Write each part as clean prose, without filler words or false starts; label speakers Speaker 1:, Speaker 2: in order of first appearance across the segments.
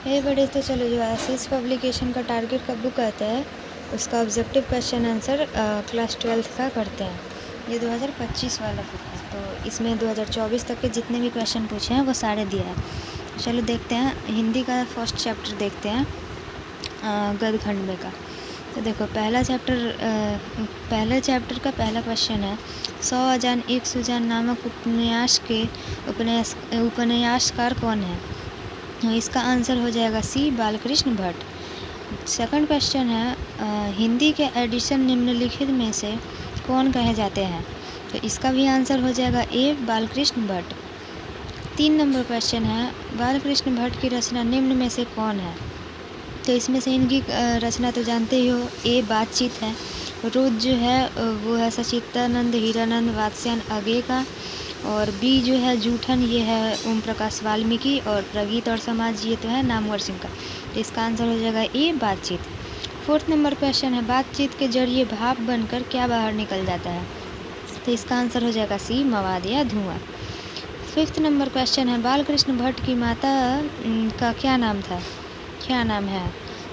Speaker 1: ये बड़े तो चलो जो एसिस पब्लिकेशन का टारगेट कब बुक आता है उसका objective question answer class 12th का करते हैं। ये 2025 वाला बुक है, तो इसमें 2024 तक के जितने भी क्वेश्चन पूछे हैं वो सारे दिए हैं। चलो देखते हैं हिंदी का फर्स्ट चैप्टर देखते हैं गदखंड में का। तो देखो पहले चैप्टर का पहला क्वेश्चन है 100 अजान एक सुजान नामक उपन्यास के उपन्यासकार कौन है। तो इसका आंसर हो जाएगा सी बालकृष्ण भट्ट। सेकंड क्वेश्चन है हिंदी के एडिशन निम्नलिखित में से कौन कहे जाते हैं। तो इसका भी आंसर हो जाएगा ए बालकृष्ण भट्ट। 3 नंबर क्वेश्चन है बालकृष्ण भट्ट की रचना निम्न में से कौन है। तो इसमें से इनकी रचना तो जानते ही हो, ए बातचीत है, रुद्र जो है वो है सचिदानंद हीरानंद वात्स्यायन अगे का, और बी जो है जूठन ये है ओम प्रकाश वाल्मीकि, और प्रगीत और समाज ये तो है नामवर सिंह का। तो इसका आंसर हो जाएगा ए बातचीत। 4th नंबर क्वेश्चन है बातचीत के जरिए भाप बनकर क्या बाहर निकल जाता है। तो इसका आंसर हो जाएगा सी मवाद या धुआं। 5th नंबर क्वेश्चन है बालकृष्ण भट्ट की माता का क्या नाम है।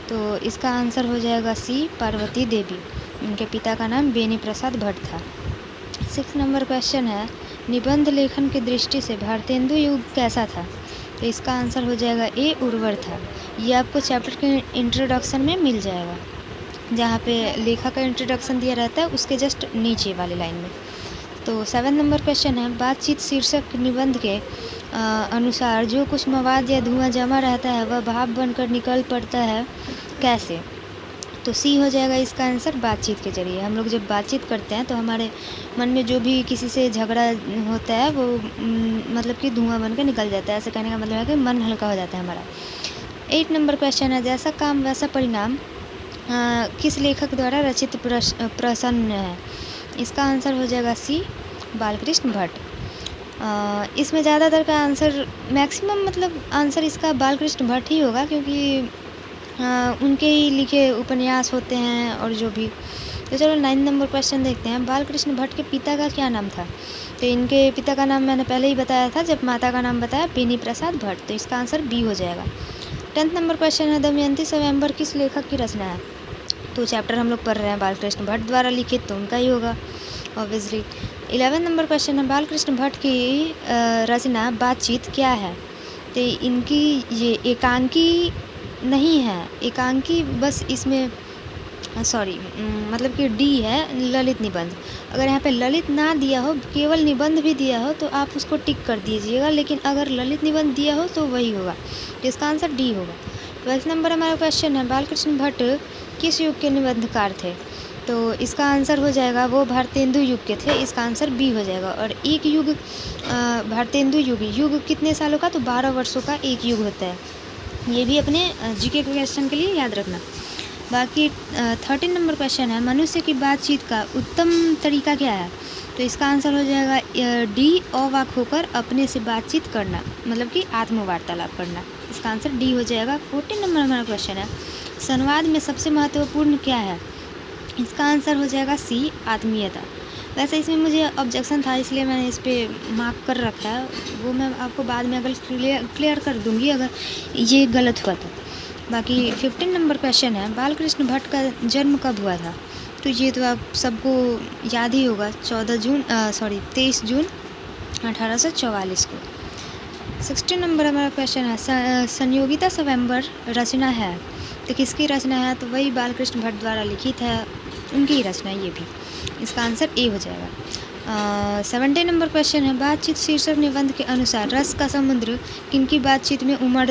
Speaker 1: तो इसका आंसर हो जाएगा सी पार्वती देवी। उनके पिता का नाम बेनी प्रसाद भट्ट था। 6th नंबर क्वेश्चन है निबंध लेखन की दृष्टि से भारतेंदु युग कैसा था। तो इसका आंसर हो जाएगा ए उर्वर था। ये आपको चैप्टर के इंट्रोडक्शन में मिल जाएगा, जहाँ पे लेखा का इंट्रोडक्शन दिया रहता है उसके जस्ट नीचे वाली लाइन में। तो 7 नंबर क्वेश्चन है बातचीत शीर्षक निबंध के अनुसार जो कुछ मवाद या धुआं जमा रहता है वह भाप बनकर निकल पड़ता है कैसे। तो सी हो जाएगा इसका आंसर बातचीत के जरिए। हम लोग जब बातचीत करते हैं तो हमारे मन में जो भी किसी से झगड़ा होता है वो मतलब कि धुआं बनकर निकल जाता है। ऐसे कहने का मतलब है कि मन हल्का हो जाता है हमारा। 8 नंबर क्वेश्चन है जैसा काम वैसा परिणाम किस लेखक द्वारा रचित प्रसन्न है। इसका आंसर हो जाएगा सी बालकृष्ण भट्ट। इसमें ज़्यादातर का आंसर मैक्सिमम मतलब आंसर इसका बालकृष्ण भट्ट ही होगा, क्योंकि उनके ही लिखे उपन्यास होते हैं और जो भी। तो चलो 9 नंबर क्वेश्चन देखते हैं बालकृष्ण भट्ट के पिता का क्या नाम था। तो इनके पिता का नाम मैंने पहले ही बताया था जब माता का नाम बताया, बेनी प्रसाद भट्ट। तो इसका आंसर बी हो जाएगा। 10th नंबर क्वेश्चन है दमयंती स्वयंवर किस लेखक की रचना है। तो चैप्टर हम लोग पढ़ रहे हैं बालकृष्ण भट्ट द्वारा लिखित, तो उनका ही होगा ऑब्वियसली। 11 नंबर क्वेश्चन है बालकृष्ण भट्ट की रचना बातचीत क्या है। तो इनकी ये एकांकी नहीं है, एकांकी बस इसमें मतलब कि डी है ललित निबंध। अगर यहाँ पे ललित ना दिया हो, केवल निबंध भी दिया हो तो आप उसको टिक कर दीजिएगा, लेकिन अगर ललित निबंध दिया हो तो वही होगा। तो इसका आंसर डी होगा। 12th नंबर हमारा क्वेश्चन है बालकृष्ण भट्ट किस युग के निबंधकार थे। तो इसका आंसर हो जाएगा वो भारतेंदु युग के थे। इसका आंसर बी हो जाएगा। और एक युग भारतेंदु युग कितने सालों का, तो 12 वर्षों का एक युग होता है। ये भी अपने जीके क्वेश्चन के लिए याद रखना। बाकी 13 नंबर क्वेश्चन है मनुष्य की बातचीत का उत्तम तरीका क्या है। तो इसका आंसर हो जाएगा डी अवाक होकर अपने से बातचीत करना, मतलब कि आत्मवार्तालाप करना। इसका आंसर डी हो जाएगा। 14 नंबर हमारा क्वेश्चन है संवाद में सबसे महत्वपूर्ण क्या है। इसका आंसर हो जाएगा सी आत्मीयता। वैसे इसमें मुझे ऑब्जेक्शन था इसलिए मैंने इस पर मार्क कर रखा है, वो मैं आपको बाद में अगर क्लियर कर दूंगी अगर ये गलत हुआ तो। बाकी 15 नंबर क्वेश्चन है बालकृष्ण भट्ट का जन्म कब हुआ था। तो ये तो आप सबको याद ही होगा 23 जून 1844 को। 16 नंबर हमारा क्वेश्चन है संयोगिता स्वयंवर रचना है। तो किसकी रचना है, तो वही बालकृष्ण भट्ट द्वारा लिखित है, उनकी ही रचना है ये भी। इसका आंसर ए हो जाएगा। 17 नंबर क्वेश्चन है बातचीत शीर्षक निबंध के अनुसार रस का समुद्र किनकी बातचीत में उमड़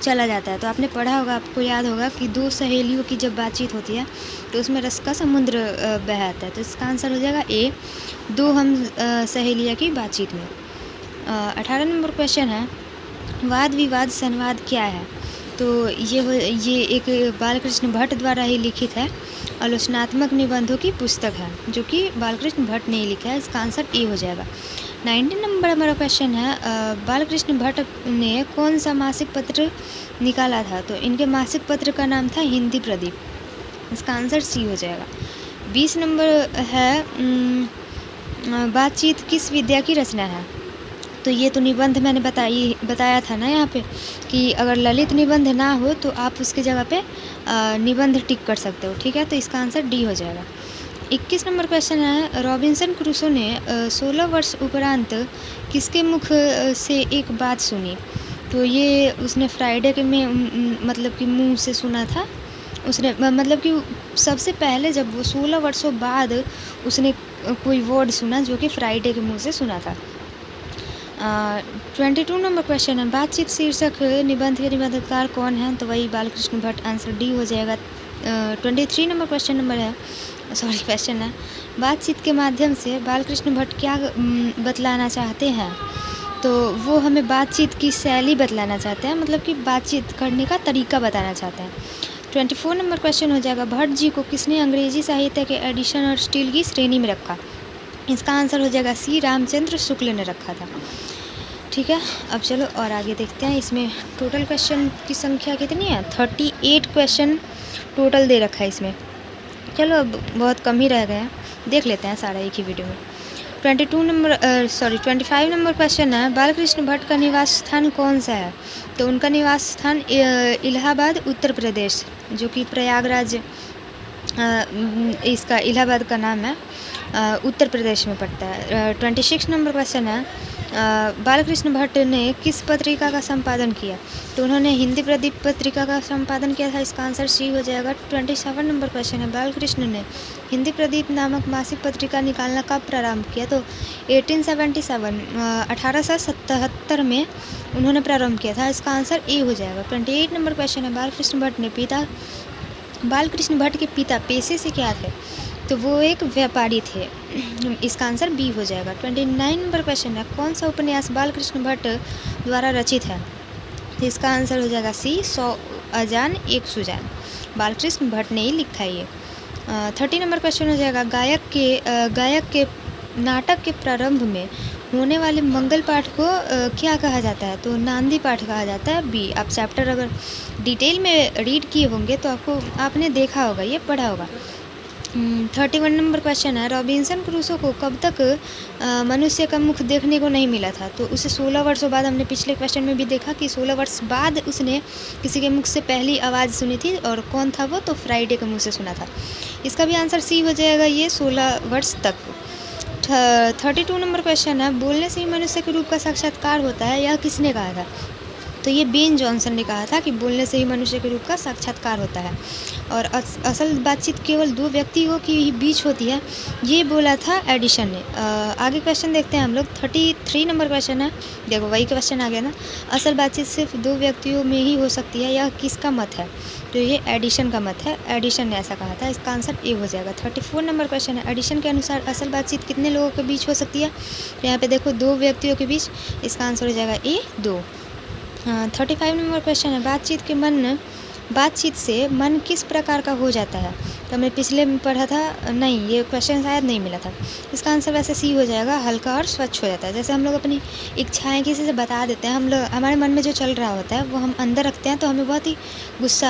Speaker 1: चला जाता है। तो आपने पढ़ा होगा, आपको याद होगा कि दो सहेलियों की जब बातचीत होती है तो उसमें रस का समुद्र बहता है। तो इसका आंसर हो जाएगा ए दो हम सहेलियों की बातचीत में। 18 नंबर क्वेश्चन है वाद विवाद संवाद क्या है। तो ये एक बालकृष्ण भट्ट द्वारा ही लिखित है, आलोचनात्मक निबंधों की पुस्तक है जो कि बालकृष्ण भट्ट ने लिखा है। इसका आंसर ए हो जाएगा। 19 नंबर हमारा क्वेश्चन है बालकृष्ण भट्ट ने कौन सा मासिक पत्र निकाला था। तो इनके मासिक पत्र का नाम था हिंदी प्रदीप। इसका आंसर सी हो जाएगा। 20 नंबर है बातचीत किस विद्या की रचना है। तो ये तो निबंध मैंने बताया था ना यहाँ पे कि अगर ललित निबंध ना हो तो आप उसकी जगह पे निबंध टिक कर सकते हो। ठीक है, तो इसका आंसर डी हो जाएगा। 21 नंबर क्वेश्चन है, रॉबिन्सन क्रूसो ने 16 वर्ष उपरांत किसके मुख से एक बात सुनी? तो ये उसने फ्राइडे के में मतलब कि मुंह से सुना था। उसने मतलब कि सबसे पहले जब वो 16 वर्षों बाद उसने कोई वर्ड सुना जो कि फ्राइडे के मुंह से सुना था। 22 नंबर क्वेश्चन है, बातचीत शीर्षक निबंध के निबंधकार कौन है? तो वही बालकृष्ण भट्ट, आंसर डी हो जाएगा। 23 नंबर क्वेश्चन है, बातचीत के माध्यम से बालकृष्ण भट्ट क्या बतलाना चाहते हैं? तो वो हमें बातचीत की शैली बतलाना चाहते हैं, मतलब कि बातचीत करने का तरीका बताना चाहते हैं। 24 नंबर क्वेश्चन हो जाएगा, भट्ट जी को किसने अंग्रेजी साहित्य के एडिशन और स्टील की श्रेणी में रखा? इसका आंसर हो जाएगा सी, रामचंद्र शुक्ल ने रखा था। ठीक है, अब चलो और आगे देखते हैं। इसमें टोटल क्वेश्चन की संख्या कितनी है? 38 क्वेश्चन टोटल दे रखा है इसमें। चलो अब बहुत कम ही रह गए हैं, देख लेते हैं सारा एक ही वीडियो में। 25 नंबर क्वेश्चन है, बालकृष्ण भट्ट का निवास स्थान कौन सा है? तो उनका निवास स्थान इलाहाबाद उत्तर प्रदेश, जो कि प्रयागराज इसका इलाहाबाद का नाम है, उत्तर प्रदेश में पड़ता है। 26 नंबर क्वेश्चन है, बालकृष्ण भट्ट ने किस पत्रिका का संपादन किया? तो उन्होंने हिंदी प्रदीप पत्रिका का संपादन किया था। इसका आंसर सी हो जाएगा। 27 नंबर क्वेश्चन है, बालकृष्ण ने हिंदी प्रदीप नामक मासिक पत्रिका निकालना कब प्रारंभ किया? तो 1877 में उन्होंने प्रारंभ किया था। इसका आंसर ए हो जाएगा। 28 नंबर क्वेश्चन है, बालकृष्ण भट्ट के पिता पेशे से क्या थे? तो वो एक व्यापारी थे। इसका आंसर बी हो जाएगा। 29 नंबर क्वेश्चन है, कौन सा उपन्यास बालकृष्ण भट्ट द्वारा रचित है? तो इसका आंसर हो जाएगा सी, 100 अजान एक सुजान, बालकृष्ण भट्ट ने ही लिखा है ये। 30 नंबर क्वेश्चन हो जाएगा, गायक के नाटक के प्रारंभ में होने वाले मंगल पाठ को क्या कहा जाता है? तो नांदी पाठ कहा जाता है, बी। आप चैप्टर अगर डिटेल में रीड किए होंगे तो आपने देखा होगा, ये पढ़ा होगा। 31 नंबर क्वेश्चन है, रॉबिन्सन क्रूसो को कब तक मनुष्य का मुख देखने को नहीं मिला था? तो उसे 16 वर्षों बाद, हमने पिछले क्वेश्चन में भी देखा कि 16 वर्ष बाद उसने किसी के मुख से पहली आवाज़ सुनी थी, और कौन था वो? तो फ्राइडे के मुंह से सुना था। इसका भी आंसर सी हो जाएगा, ये 16 वर्ष तक। 32 नंबर क्वेश्चन है, बोलने से ही मनुष्य के रूप का साक्षात्कार होता है, यह किसने कहा था? तो ये बेन जॉनसन ने कहा था कि बोलने से ही मनुष्य के रूप का साक्षात्कार होता है, और असल बातचीत केवल दो व्यक्तियों के बीच होती है, ये बोला था एडिशन ने। आगे क्वेश्चन देखते हैं हम लोग। 33 नंबर क्वेश्चन है, देखो वही क्वेश्चन आ गया ना, असल बातचीत सिर्फ दो व्यक्तियों में ही हो सकती है, यह किसका मत है? तो ये एडिशन का मत है, एडिशन ने ऐसा कहा था। इसका आंसर ए हो जाएगा। 34 नंबर क्वेश्चन है, एडिशन के अनुसार असल बातचीत कितने लोगों के बीच हो सकती है? तो यहाँ पे देखो, दो व्यक्तियों के बीच। इसका आंसर हो जाएगा ए, 2। 35 नंबर क्वेश्चन है, बातचीत से मन किस प्रकार का हो जाता है? तो हमने पिछले में पढ़ा था, नहीं ये क्वेश्चन शायद नहीं मिला था। इसका आंसर वैसे सी हो जाएगा, हल्का और स्वच्छ हो जाता है। जैसे हम लोग अपनी इच्छाएं किसी से बता देते हैं, हमारे मन में जो चल रहा होता है वो हम अंदर रखते हैं, तो हमें बहुत ही गुस्सा